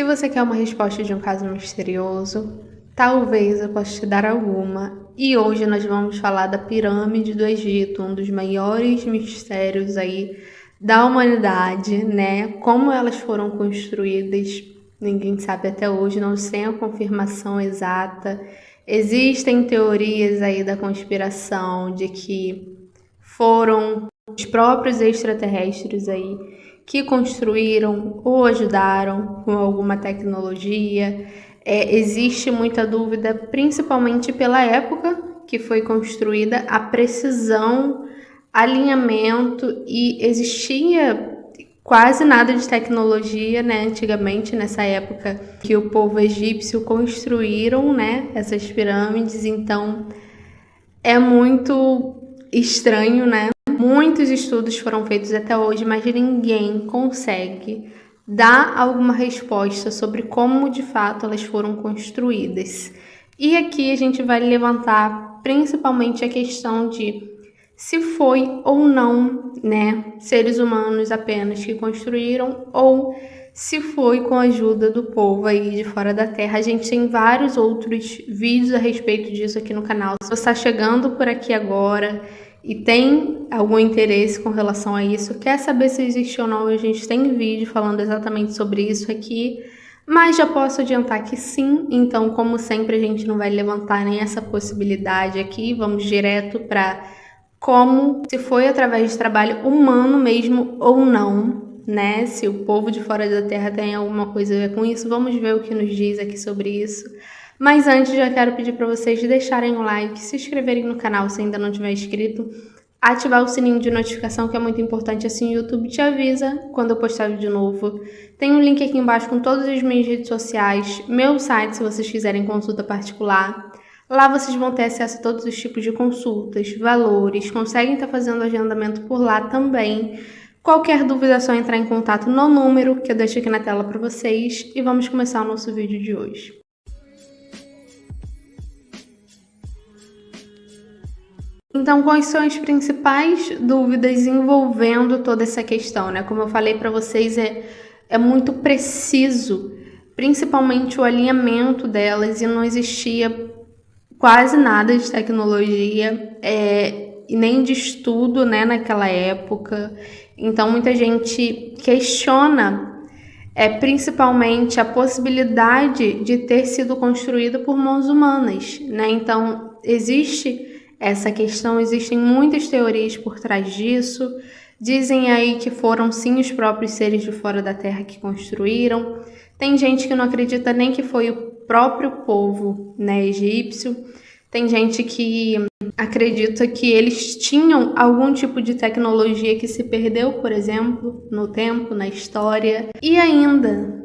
você quer uma resposta de um caso misterioso, talvez eu possa te dar alguma. E hoje nós vamos falar da Pirâmide do Egito, um dos maiores mistérios aí da humanidade, né? Como elas foram construídas, ninguém sabe até hoje, não tem a confirmação exata. Existem teorias aí da conspiração de que foram os próprios extraterrestres aí que construíram ou ajudaram com alguma tecnologia. Existe muita dúvida, principalmente pela época que foi construída, a precisão, alinhamento, e existia quase nada de tecnologia, né, antigamente, nessa época que o povo egípcio construíram, né, essas pirâmides. Então é muito estranho, né? Muitos estudos foram feitos até hoje, mas ninguém consegue dar alguma resposta sobre como de fato elas foram construídas. E aqui a gente vai levantar principalmente a questão de se foi ou não, né, seres humanos apenas que construíram, ou se foi com a ajuda do povo aí de fora da Terra. A gente tem vários outros vídeos a respeito disso aqui no canal. Se você está chegando por aqui agora e tem algum interesse com relação a isso, quer saber se existe ou não, a gente tem vídeo falando exatamente sobre isso aqui, mas já posso adiantar que sim. Então, como sempre, a gente não vai levantar nem essa possibilidade aqui, vamos direto para como se foi através de trabalho humano mesmo ou não, né? Se o povo de fora da Terra tem alguma coisa a ver com isso, vamos ver o que nos diz aqui sobre isso. Mas antes, já quero pedir para vocês deixarem o like, se inscreverem no canal se ainda não tiver inscrito, ativar o sininho de notificação, que é muito importante, assim o YouTube te avisa quando eu postar vídeo novo. Tem um link aqui embaixo com todas as minhas redes sociais, meu site se vocês quiserem consulta particular. Lá vocês vão ter acesso a todos os tipos de consultas, valores, conseguem estar fazendo agendamento por lá também. Qualquer dúvida é só entrar em contato no número que eu deixo aqui na tela para vocês, e vamos começar o nosso vídeo de hoje. Então, quais são as principais dúvidas envolvendo toda essa questão, né? Como eu falei para vocês, é muito preciso, principalmente o alinhamento delas, e não existia quase nada de tecnologia e nem de estudo, né, naquela época. Então muita gente questiona principalmente a possibilidade de ter sido construída por mãos humanas, né? Então existe essa questão, existem muitas teorias por trás disso. Dizem aí que foram sim os próprios seres de fora da Terra que construíram. Tem gente que não acredita nem que foi o próprio povo, né, egípcio. Tem gente que acredita que eles tinham algum tipo de tecnologia que se perdeu, por exemplo, no tempo, na história. E ainda,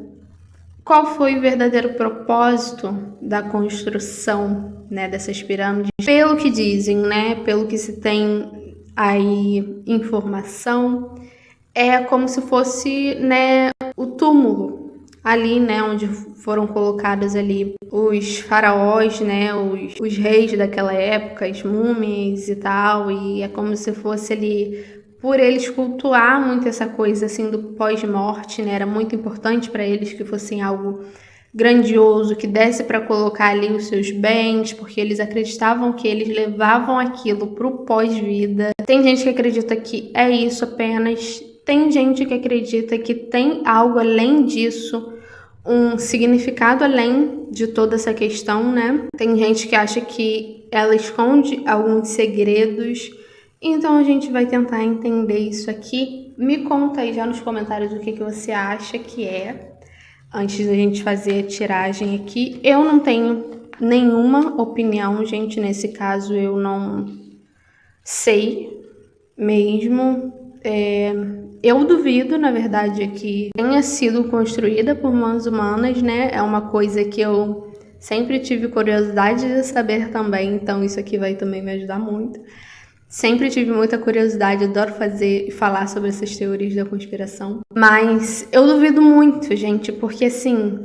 qual foi o verdadeiro propósito da construção, né, dessas pirâmides? Pelo que dizem, né, pelo que se tem aí informação, é como se fosse, né, o túmulo ali, né, onde foram colocados ali os faraós, né, os reis daquela época, as múmias e tal, e é como se fosse ali, por eles cultuar muito essa coisa assim do pós-morte, né, era muito importante para eles que fosse algo grandioso, que desse para colocar ali os seus bens, porque eles acreditavam que eles levavam aquilo para o pós-vida. Tem gente que acredita que é isso apenas. Tem gente que acredita que tem algo além disso, um significado além de toda essa questão, né? Tem gente que acha que ela esconde alguns segredos. Então a gente vai tentar entender isso aqui. Me conta aí já nos comentários o que você acha que é, antes da gente fazer a tiragem aqui. Eu não tenho nenhuma opinião, gente, nesse caso eu não sei mesmo. Eu duvido, na verdade, que tenha sido construída por mãos humanas, né? É uma coisa que eu sempre tive curiosidade de saber também, então isso aqui vai também me ajudar muito. Sempre tive muita curiosidade, adoro fazer e falar sobre essas teorias da conspiração. Mas eu duvido muito, gente, porque assim,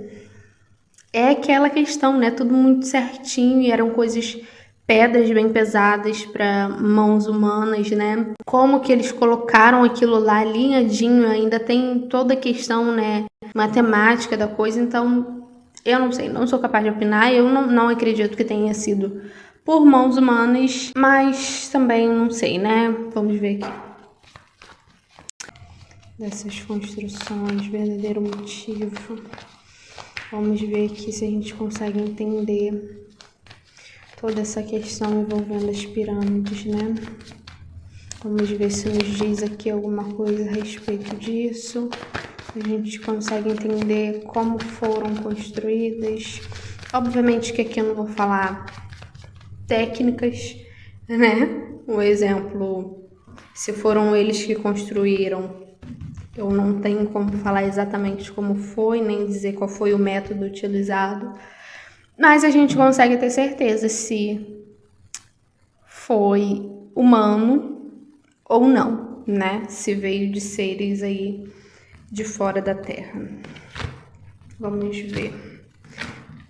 é aquela questão, né? Tudo muito certinho e eram coisas, pedras bem pesadas para mãos humanas, né? Como que eles colocaram aquilo lá alinhadinho, ainda tem toda a questão, né? matemática da coisa, então eu não sei, não sou capaz de opinar, eu não acredito que tenha sido por mãos humanas, mas também não sei, né? Vamos ver aqui. Dessas construções, verdadeiro motivo. Vamos ver aqui se a gente consegue entender toda essa questão envolvendo as pirâmides, né? Vamos ver se nos diz aqui alguma coisa a respeito disso. A gente consegue entender como foram construídas. Obviamente que aqui eu não vou falar técnicas, né? Um exemplo, se foram eles que construíram, eu não tenho como falar exatamente como foi, nem dizer qual foi o método utilizado, mas a gente consegue ter certeza se foi humano ou não, né? Se veio de seres aí de fora da Terra. Vamos ver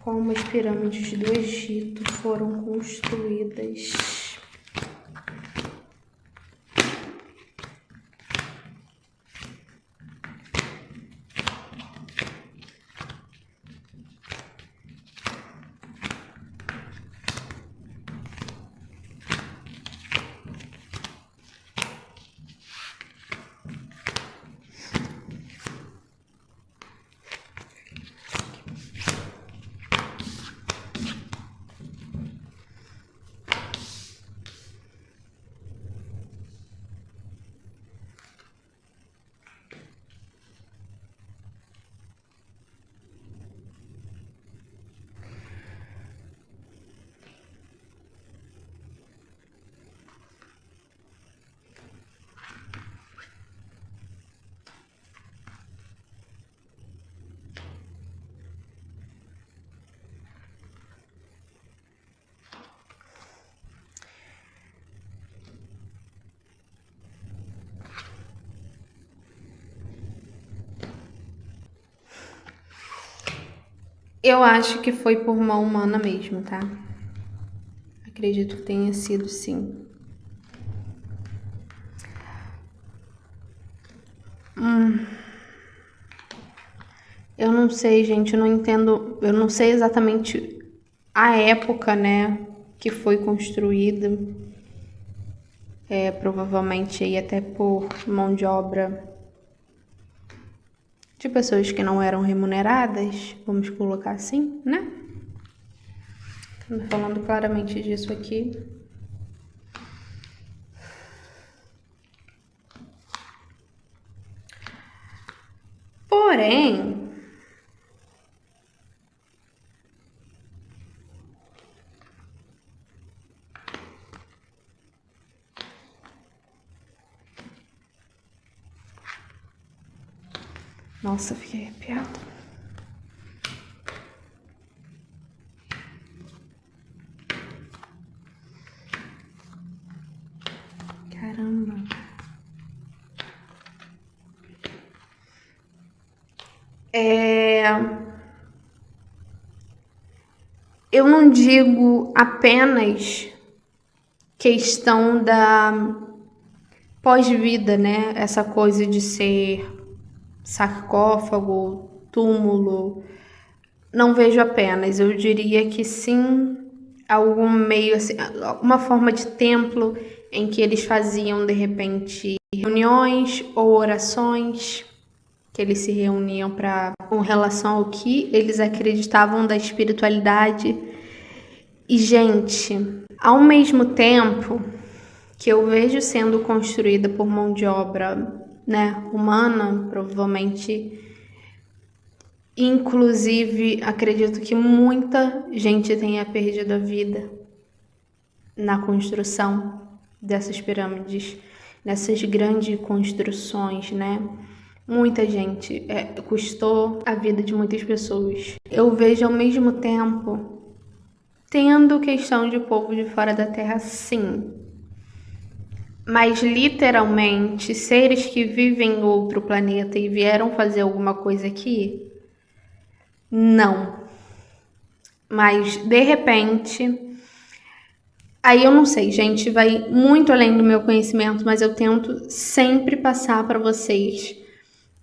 como as pirâmides do Egito foram construídas. Eu acho que foi por mão humana mesmo, tá? Acredito que tenha sido, sim. Eu não sei, gente, eu não entendo, eu não sei exatamente a época, né, que foi construída. Provavelmente aí até por mão de obra de pessoas que não eram remuneradas, vamos colocar assim, né? Tô falando claramente disso aqui. Porém, nossa, fiquei arrepiada. Caramba. Eu não digo apenas questão da pós-vida, né? Essa coisa de ser sarcófago, túmulo. Não vejo apenas, eu diria que sim, algum meio, assim, uma forma de templo em que eles faziam de repente reuniões ou orações, que eles se reuniam com relação ao que eles acreditavam da espiritualidade. E, gente, ao mesmo tempo que eu vejo sendo construída por mão de obra, né, humana, provavelmente, inclusive, acredito que muita gente tenha perdido a vida na construção dessas pirâmides, nessas grandes construções, né? Muita gente, custou a vida de muitas pessoas. Eu vejo ao mesmo tempo tendo questão de povo de fora da Terra, sim. Mas literalmente, seres que vivem em outro planeta e vieram fazer alguma coisa aqui, não. Mas de repente, aí eu não sei, gente, vai muito além do meu conhecimento, mas eu tento sempre passar para vocês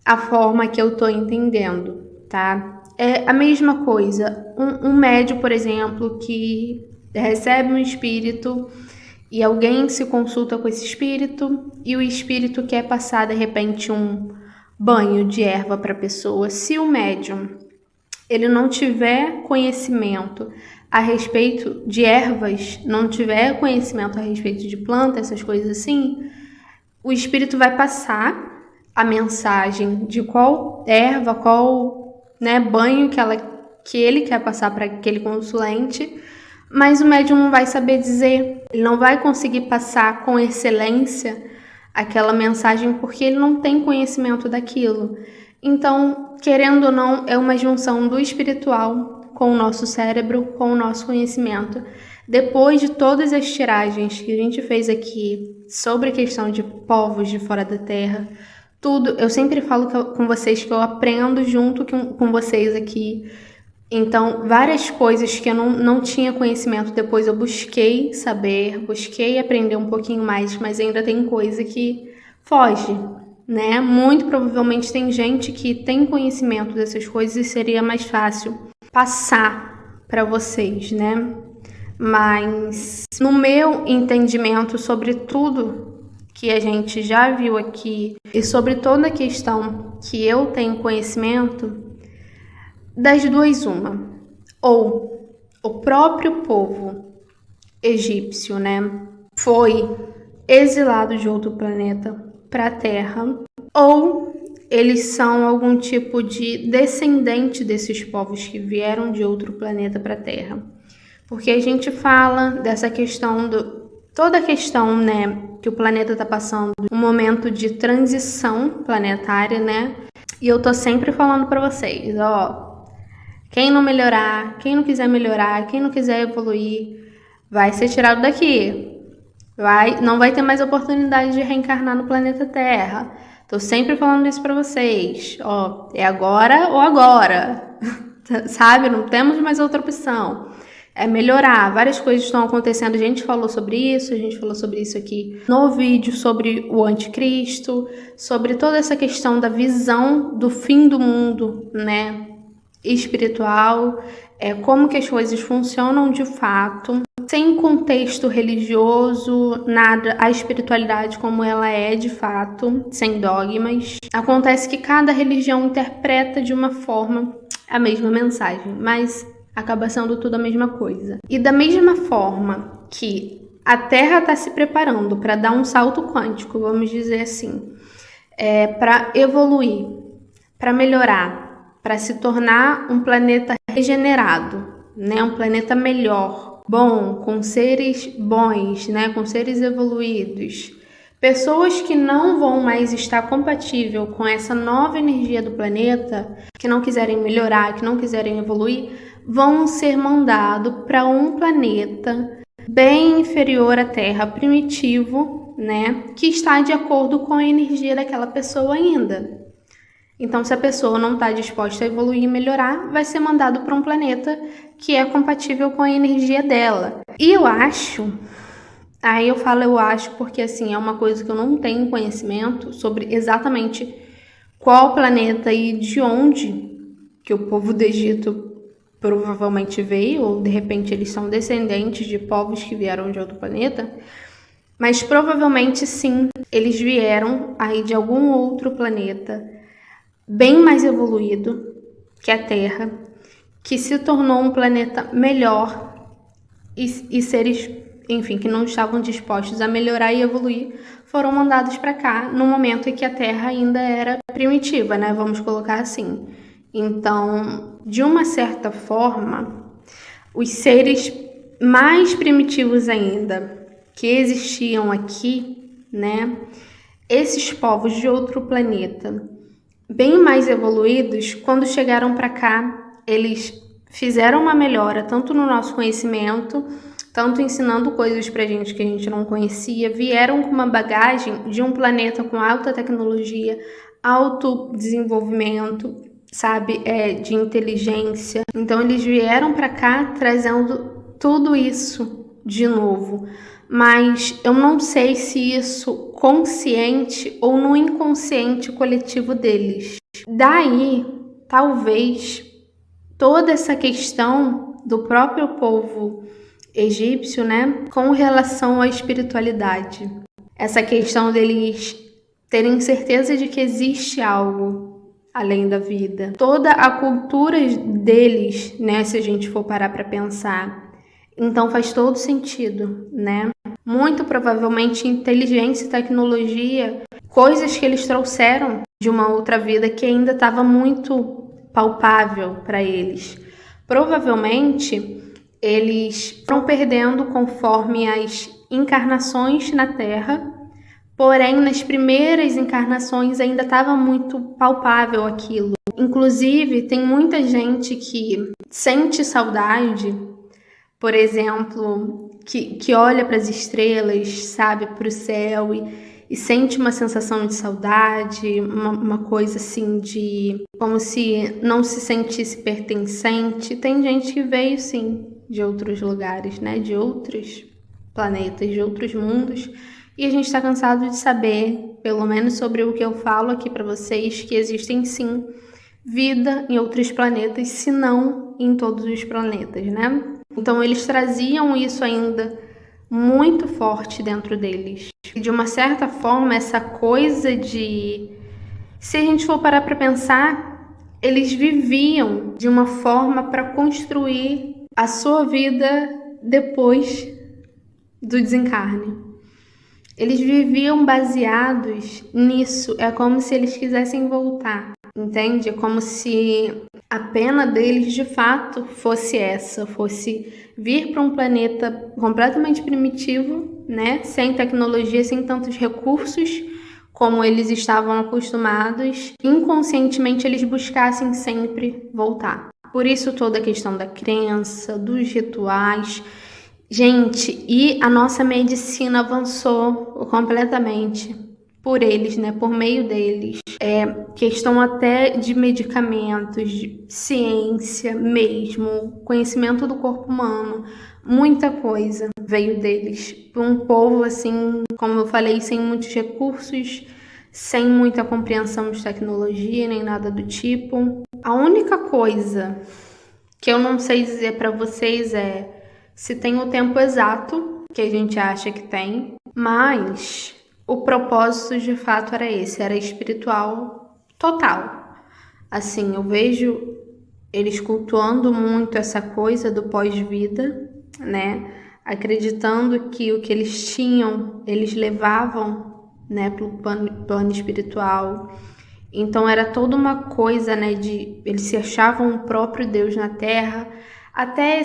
a forma que eu tô entendendo, tá? É a mesma coisa. Um médium, por exemplo, que recebe um espírito e alguém se consulta com esse espírito e o espírito quer passar, de repente, um banho de erva para a pessoa. Se o médium ele não tiver conhecimento a respeito de ervas, não tiver conhecimento a respeito de plantas, essas coisas assim, o espírito vai passar a mensagem de qual erva, qual, né, banho que ele quer passar para aquele consulente, mas o médium não vai saber dizer, ele não vai conseguir passar com excelência aquela mensagem porque ele não tem conhecimento daquilo. Então, querendo ou não, é uma junção do espiritual com o nosso cérebro, com o nosso conhecimento. Depois de todas as tiragens que a gente fez aqui sobre a questão de povos de fora da Terra, tudo, eu sempre falo com vocês que eu aprendo junto com vocês aqui. Então, várias coisas que eu não tinha conhecimento, depois eu busquei saber, busquei aprender um pouquinho mais, mas ainda tem coisa que foge, né? Muito provavelmente tem gente que tem conhecimento dessas coisas e seria mais fácil passar para vocês, né? Mas no meu entendimento sobre tudo que a gente já viu aqui e sobre toda a questão que eu tenho conhecimento, das duas uma, ou o próprio povo egípcio, né, foi exilado de outro planeta para a Terra, ou eles são algum tipo de descendente desses povos que vieram de outro planeta para a Terra. Porque a gente fala dessa questão toda a questão, né, que o planeta está passando, um momento de transição planetária, né? E eu tô sempre falando para vocês, ó, quem não melhorar, quem não quiser melhorar, quem não quiser evoluir, vai ser tirado daqui. Não vai ter mais oportunidade de reencarnar no planeta Terra. Tô sempre falando isso para vocês. Ó, é agora ou agora. Sabe? Não temos mais outra opção. É melhorar. Várias coisas estão acontecendo. A gente falou sobre isso aqui no vídeo sobre o anticristo, sobre toda essa questão da visão do fim do mundo, né? Espiritual, como que as coisas funcionam de fato, sem contexto religioso, nada, a espiritualidade como ela é de fato, sem dogmas. Acontece que cada religião interpreta de uma forma a mesma mensagem, mas acaba sendo tudo a mesma coisa. E da mesma forma que a Terra está se preparando para dar um salto quântico, vamos dizer assim, para evoluir, para melhorar, para se tornar um planeta regenerado, né? Um planeta melhor, bom, com seres bons, né? Com seres evoluídos. Pessoas que não vão mais estar compatível com essa nova energia do planeta, que não quiserem melhorar, que não quiserem evoluir, vão ser mandados para um planeta bem inferior à Terra, primitivo, né? Que está de acordo com a energia daquela pessoa ainda. Então, se a pessoa não está disposta a evoluir e melhorar, vai ser mandado para um planeta que é compatível com a energia dela. E eu acho, aí eu falo eu acho porque assim, é uma coisa que eu não tenho conhecimento sobre exatamente qual planeta e de onde que o povo do Egito provavelmente veio, ou de repente eles são descendentes de povos que vieram de outro planeta, mas provavelmente sim, eles vieram aí de algum outro planeta bem mais evoluído que a Terra, que se tornou um planeta melhor e seres, enfim, que não estavam dispostos a melhorar e evoluir, foram mandados para cá no momento em que a Terra ainda era primitiva, né? Vamos colocar assim. Então, de uma certa forma, os seres mais primitivos ainda que existiam aqui, né? Esses povos de outro planeta, bem mais evoluídos, quando chegaram para cá, eles fizeram uma melhora tanto no nosso conhecimento, tanto ensinando coisas pra gente que a gente não conhecia, vieram com uma bagagem de um planeta com alta tecnologia, alto desenvolvimento, sabe, de inteligência. Então eles vieram para cá trazendo tudo isso, de novo, mas eu não sei se isso consciente ou no inconsciente coletivo deles. Daí, talvez, toda essa questão do próprio povo egípcio, né, com relação à espiritualidade. Essa questão deles terem certeza de que existe algo além da vida. Toda a cultura deles, né, se a gente for parar para pensar, então faz todo sentido, né? Muito provavelmente inteligência e tecnologia, coisas que eles trouxeram de uma outra vida que ainda estava muito palpável para eles. Provavelmente eles foram perdendo conforme as encarnações na Terra, porém nas primeiras encarnações ainda estava muito palpável aquilo. Inclusive, tem muita gente que sente saudade, por exemplo, que olha para as estrelas, sabe, para o céu e sente uma sensação de saudade, uma coisa assim de como se não se sentisse pertencente. Tem gente que veio sim de outros lugares, né, de outros planetas, de outros mundos, e a gente está cansado de saber, pelo menos sobre o que eu falo aqui para vocês, que existem sim vida em outros planetas, se não em todos os planetas, né? Então eles traziam isso ainda muito forte dentro deles. E de uma certa forma, essa coisa de... Se a gente for parar para pensar, eles viviam de uma forma para construir a sua vida depois do desencarne. Eles viviam baseados nisso. É como se eles quisessem voltar, entende? É como se a pena deles de fato fosse essa, fosse vir para um planeta completamente primitivo, né? Sem tecnologia, sem tantos recursos como eles estavam acostumados. Inconscientemente eles buscassem sempre voltar. Por isso toda a questão da crença, dos rituais. Gente, e a nossa medicina avançou completamente por eles, né? Por meio deles. Questão até de medicamentos, de ciência mesmo, conhecimento do corpo humano, muita coisa veio deles. Um povo assim, como eu falei, sem muitos recursos, sem muita compreensão de tecnologia, nem nada do tipo. A única coisa que eu não sei dizer para vocês é se tem o tempo exato que a gente acha que tem, mas o propósito de fato era esse, era espiritual total. Assim, eu vejo eles cultuando muito essa coisa do pós-vida, né? Acreditando que o que eles tinham, eles levavam, né, para o plano espiritual. Então era toda uma coisa, né, de eles se achavam o próprio Deus na Terra, até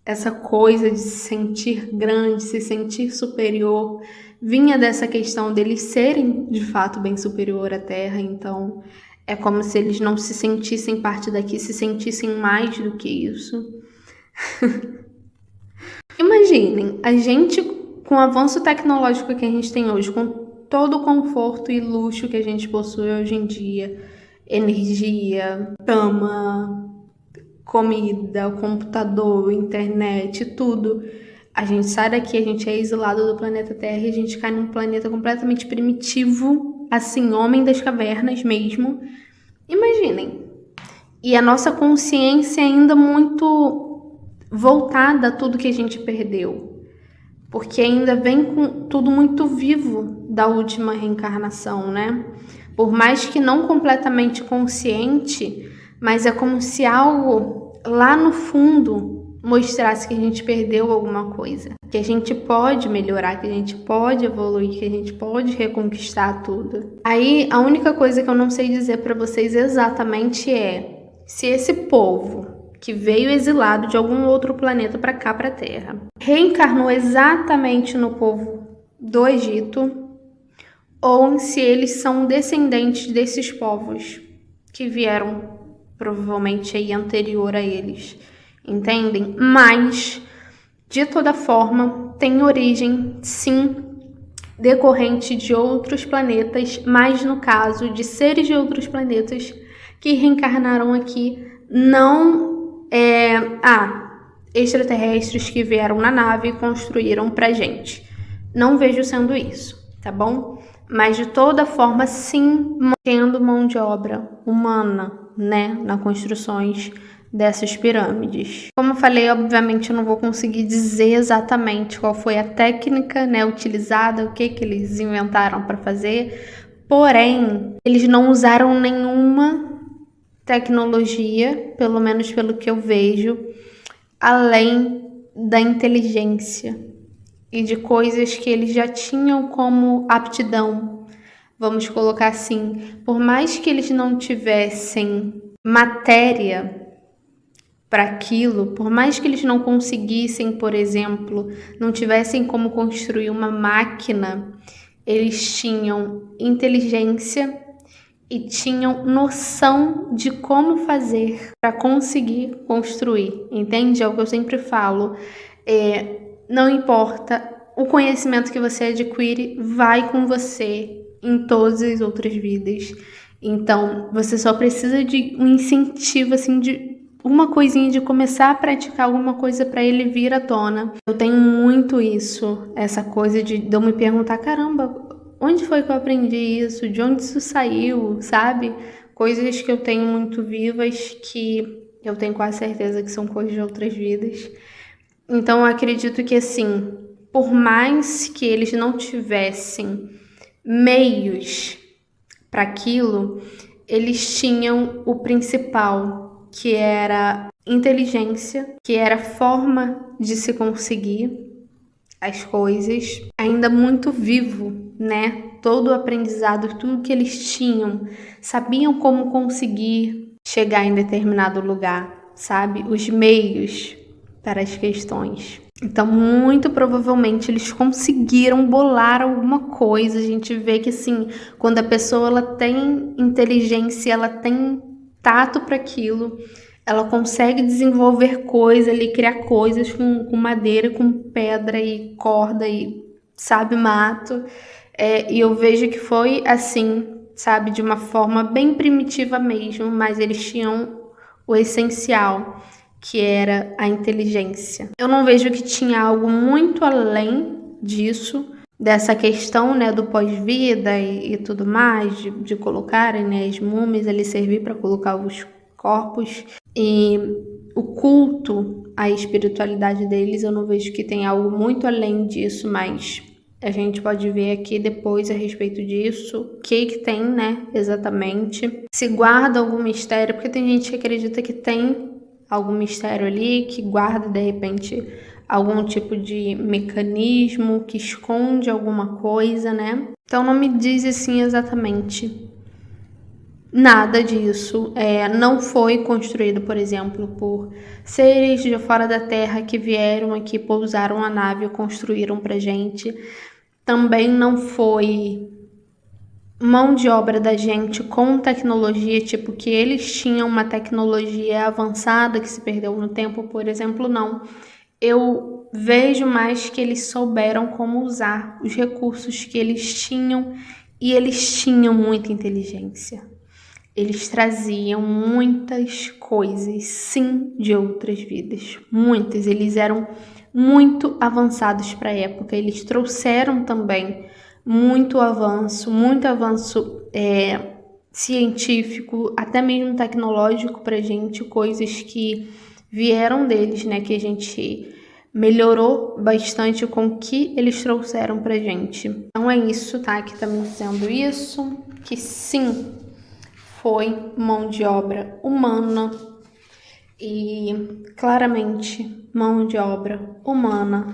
essa coisa de se sentir grande, se sentir superior, vinha dessa questão deles serem de fato bem superior à Terra. Então é como se eles não se sentissem parte daqui, se sentissem mais do que isso. Imaginem, a gente com o avanço tecnológico que a gente tem hoje, com todo o conforto e luxo que a gente possui hoje em dia, energia, cama, comida, computador, internet, tudo. A gente sai daqui, a gente é isolado do planeta Terra e a gente cai num planeta completamente primitivo, assim, homem das cavernas mesmo. Imaginem. E a nossa consciência ainda muito voltada a tudo que a gente perdeu. Porque ainda vem com tudo muito vivo da última reencarnação, né? Por mais que não completamente consciente, mas é como se algo lá no fundo mostrasse que a gente perdeu alguma coisa, que a gente pode melhorar, que a gente pode evoluir, que a gente pode reconquistar tudo. Aí a única coisa que eu não sei dizer para vocês exatamente é se esse povo que veio exilado de algum outro planeta para cá, para a Terra, reencarnou exatamente no povo do Egito, ou se eles são descendentes desses povos que vieram provavelmente aí anterior a eles, entendem? Mas, de toda forma, tem origem, sim, decorrente de outros planetas, mas no caso de seres de outros planetas que reencarnaram aqui, não extraterrestres que vieram na nave e construíram pra gente. Não vejo sendo isso, tá bom? Mas de toda forma, sim, tendo mão de obra humana, né, nas construções dessas pirâmides. Como eu falei, obviamente eu não vou conseguir dizer exatamente qual foi a técnica, né, utilizada, o que eles inventaram para fazer, porém, eles não usaram nenhuma tecnologia, pelo menos pelo que eu vejo, além da inteligência e de coisas que eles já tinham como aptidão, vamos colocar assim. Por mais que eles não tivessem matéria para aquilo, por mais que eles não conseguissem, por exemplo, não tivessem como construir uma máquina, eles tinham inteligência e tinham noção de como fazer para conseguir construir, entende? É o que eu sempre falo, não importa, o conhecimento que você adquire vai com você em todas as outras vidas. Então, você só precisa de um incentivo, assim, de uma coisinha, de começar a praticar alguma coisa para ele vir à tona. Eu tenho muito isso, essa coisa de eu me perguntar, caramba, onde foi que eu aprendi isso? De onde isso saiu, sabe? Coisas que eu tenho muito vivas, que eu tenho quase certeza que são coisas de outras vidas. Então, eu acredito que, assim, por mais que eles não tivessem meios para aquilo, eles tinham o principal, que era inteligência, que era forma de se conseguir as coisas, ainda muito vivo, né? Todo o aprendizado, tudo que eles tinham, sabiam como conseguir chegar em determinado lugar, sabe? Os meios para as questões. Então, muito provavelmente eles conseguiram bolar alguma coisa. A gente vê que, assim, quando a pessoa ela tem inteligência, ela tem tato para aquilo, ela consegue desenvolver coisas ali, criar coisas com madeira, com pedra e corda e, sabe, mato. E eu vejo que foi assim, sabe, de uma forma bem primitiva mesmo, mas eles tinham o essencial, que era a inteligência. Eu não vejo que tinha algo muito além disso, dessa questão, né, do pós-vida e tudo mais, de colocarem, né, as múmias ali, servir para colocar os corpos. E o culto à espiritualidade deles, eu não vejo que tem algo muito além disso, mas a gente pode ver aqui depois a respeito disso, o que tem, né, exatamente. Se guarda algum mistério, porque tem gente que acredita que tem algum mistério ali, que guarda, de repente, algum tipo de mecanismo, que esconde alguma coisa, né? Então não me diz assim exatamente nada disso. Não foi construído, por exemplo, por seres de fora da Terra que vieram aqui, pousaram a nave e construíram pra gente. Também não foi mão de obra da gente com tecnologia, tipo que eles tinham uma tecnologia avançada que se perdeu no tempo, por exemplo, não. Eu vejo mais que eles souberam como usar os recursos que eles tinham, e eles tinham muita inteligência. Eles traziam muitas coisas, sim, de outras vidas. Muitas. Eles eram muito avançados para a época. Eles trouxeram também muito avanço científico, até mesmo tecnológico para a gente, coisas que vieram deles, né? Que a gente melhorou bastante com o que eles trouxeram para a gente. Então é isso, tá? Que tá me dizendo isso, que sim, foi mão de obra humana e claramente mão de obra humana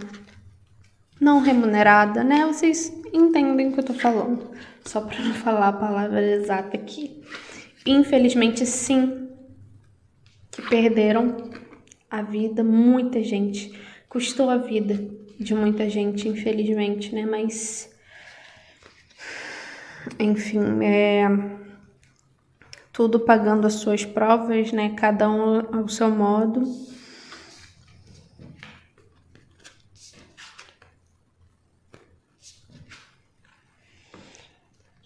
não remunerada, né? Vocês entendem o que eu tô falando, só para não falar a palavra exata aqui. Infelizmente, sim, que perderam a vida, muita gente, custou a vida de muita gente, infelizmente, né? Mas, enfim, tudo pagando as suas provas, né? Cada um ao seu modo.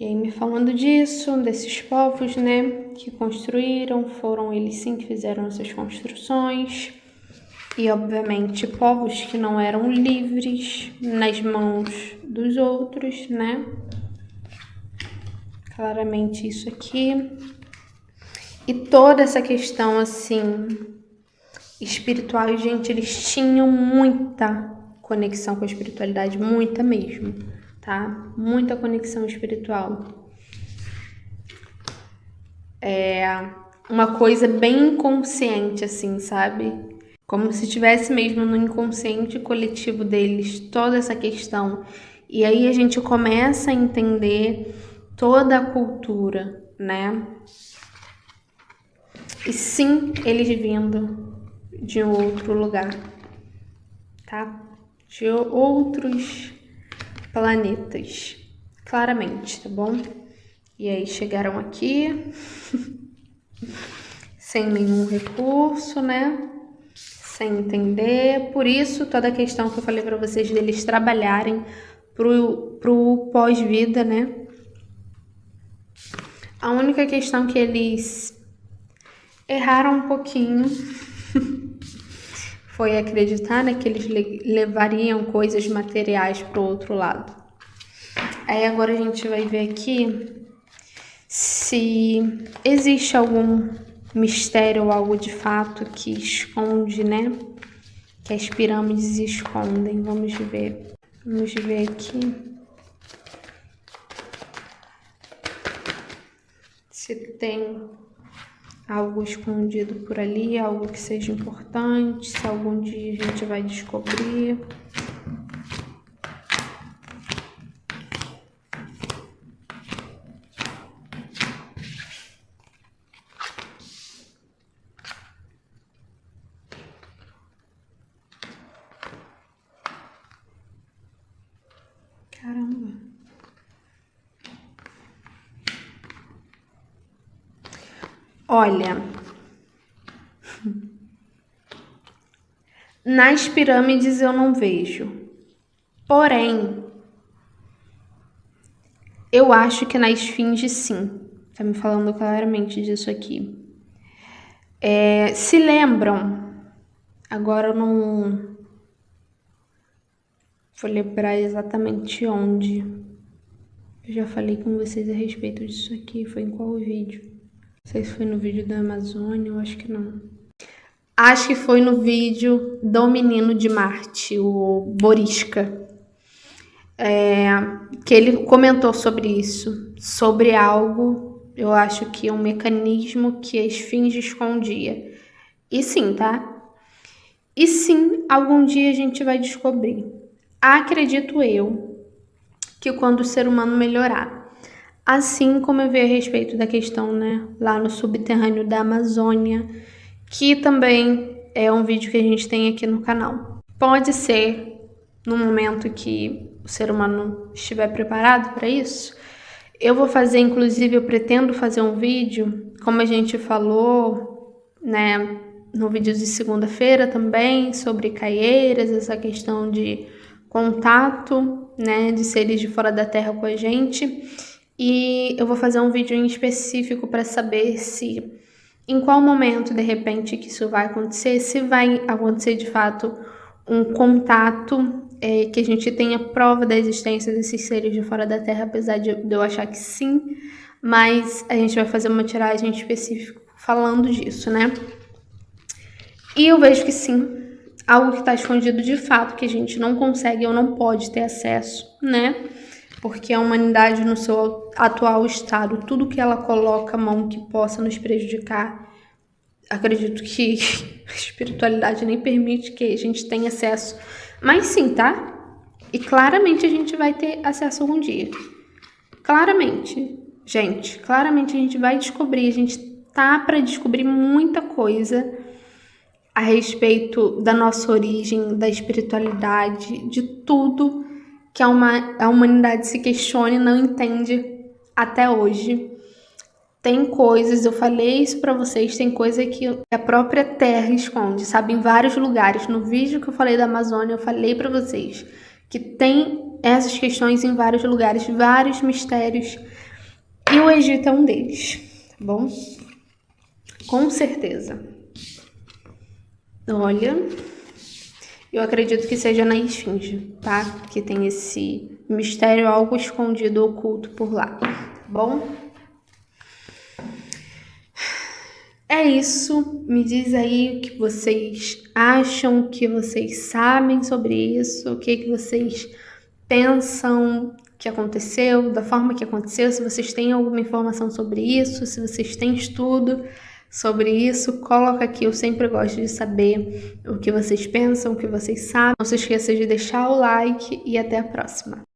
E aí, me falando disso, desses povos, né, que construíram, foram eles sim que fizeram essas construções. E, obviamente, povos que não eram livres nas mãos dos outros, né? Claramente isso aqui. E toda essa questão, assim, espiritual, gente, eles tinham muita conexão com a espiritualidade, muita mesmo, tá? Muita conexão espiritual. É uma coisa bem inconsciente, assim, sabe? Como se tivesse mesmo no inconsciente coletivo deles toda essa questão. E aí a gente começa a entender toda a cultura, né? E sim, eles vindo de outro lugar, tá? De outros planetas, claramente, tá bom? E aí chegaram aqui sem nenhum recurso, né? Sem entender. Por isso, toda a questão que eu falei para vocês deles trabalharem pro pós-vida, né? A única questão que eles erraram um pouquinho foi acreditar, né, que eles levariam coisas materiais pro outro lado. Aí agora a gente vai ver aqui se existe algum mistério ou algo de fato que esconde, né? Que as pirâmides escondem. Vamos ver. Vamos ver aqui. Se tem algo escondido por ali, algo que seja importante, se algum dia a gente vai descobrir. Caramba. Olha, nas pirâmides eu não vejo. Porém, eu acho que na esfinge sim. Tá me falando claramente disso aqui. Se lembram? Agora eu não vou lembrar exatamente onde. Eu já falei com vocês a respeito disso aqui. Foi em qual vídeo? Não sei se foi no vídeo da Amazônia, eu acho que não. Acho que foi no vídeo do Menino de Marte, o Borisca. Que ele comentou sobre isso. Sobre algo, eu acho que é um mecanismo que a esfinge escondia. E sim, tá? E sim, algum dia a gente vai descobrir. Acredito eu que quando o ser humano melhorar, assim como eu vi a respeito da questão, né, lá no subterrâneo da Amazônia, que também é um vídeo que a gente tem aqui no canal. Pode ser no momento que o ser humano estiver preparado para isso. Eu vou fazer, inclusive, eu pretendo fazer um vídeo, como a gente falou, né, no vídeo de segunda-feira também, sobre caieiras, essa questão de contato, né, de seres de fora da Terra com a gente. E eu vou fazer um vídeo em específico para saber se, em qual momento, de repente, que isso vai acontecer, se vai acontecer de fato um contato, que a gente tenha prova da existência desses seres de fora da Terra, apesar de eu achar que sim, mas a gente vai fazer uma tiragem específica falando disso, né? E eu vejo que sim, algo que está escondido de fato, que a gente não consegue ou não pode ter acesso, né? Porque a humanidade no seu atual estado, tudo que ela coloca a mão que possa nos prejudicar, acredito que a espiritualidade nem permite que a gente tenha acesso. Mas sim, tá? E claramente a gente vai ter acesso algum dia. Claramente, gente, claramente a gente vai descobrir, a gente tá para descobrir muita coisa a respeito da nossa origem, da espiritualidade, de tudo que a humanidade se questiona e não entende até hoje. Tem coisas, eu falei isso pra vocês, tem coisa que a própria Terra esconde, sabe? Em vários lugares. No vídeo que eu falei da Amazônia, eu falei pra vocês que tem essas questões em vários lugares, vários mistérios. E o Egito é um deles, tá bom? Com certeza. Olha, Eu acredito que seja na esfinge, tá? Que tem esse mistério, algo escondido, oculto por lá, tá bom? É isso, me diz aí o que vocês acham, o que vocês sabem sobre isso, o que vocês pensam que aconteceu, da forma que aconteceu, se vocês têm alguma informação sobre isso, se vocês têm estudo sobre isso, coloca aqui, eu sempre gosto de saber o que vocês pensam, o que vocês sabem. Não se esqueça de deixar o like e até a próxima.